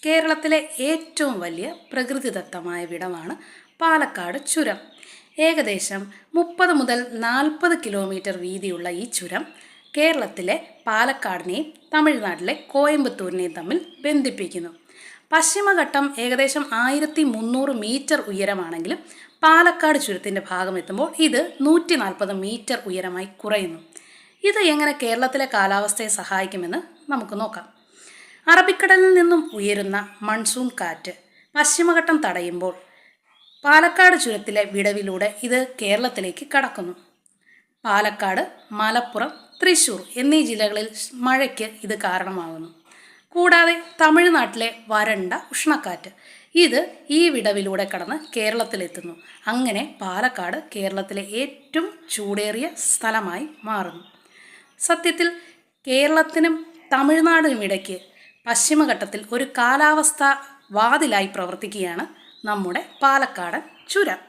കേരളത്തിലെ ഏറ്റവും വലിയ പ്രകൃതിദത്തമായ വിടവാണ് പാലക്കാട് ചുരം. ഏകദേശം 30 മുതൽ 40 കിലോമീറ്റർ വീതിയുള്ള ഈ ചുരം കേരളത്തിലെ പാലക്കാടിനെയും തമിഴ്നാട്ടിലെ കോയമ്പത്തൂരിനെയും തമ്മിൽ ബന്ധിപ്പിക്കുന്നു. പശ്ചിമഘട്ടം ഏകദേശം 1300 മീറ്റർ ഉയരമാണെങ്കിലും പാലക്കാട് ചുരത്തിൻ്റെ ഭാഗമെത്തുമ്പോൾ ഇത് 140 മീറ്റർ ഉയരമായി കുറയുന്നു. ഇത് എങ്ങനെ കേരളത്തിലെ കാലാവസ്ഥയെ സഹായിക്കുമെന്ന് നമുക്ക് നോക്കാം. അറബിക്കടലിൽ നിന്നും ഉയരുന്ന മൺസൂൺ കാറ്റ് പശ്ചിമഘട്ടം തടയുമ്പോൾ പാലക്കാട് ചുരത്തിലെ വിടവിലൂടെ ഇത് കേരളത്തിലേക്ക് കടക്കുന്നു. പാലക്കാട്, മലപ്പുറം, തൃശ്ശൂർ എന്നീ ജില്ലകളിൽ മഴയ്ക്ക് ഇത് കാരണമാകുന്നു. കൂടാതെ തമിഴ്നാട്ടിലെ വരണ്ട ഉഷ്ണക്കാറ്റ് ഇത് ഈ വിടവിലൂടെ കടന്ന് കേരളത്തിലെത്തുന്നു. അങ്ങനെ പാലക്കാട് കേരളത്തിലെ ഏറ്റവും ചൂടേറിയ സ്ഥലമായി മാറുന്നു. സത്യത്തിൽ കേരളത്തിനും തമിഴ്നാടിനും ഇടയ്ക്ക് പശ്ചിമഘട്ടത്തിൽ ഒരു കാലാവസ്ഥ വാതിലായി പ്രവർത്തിക്കുകയാണ് നമ്മുടെ പാലക്കാടൻ ചുരം.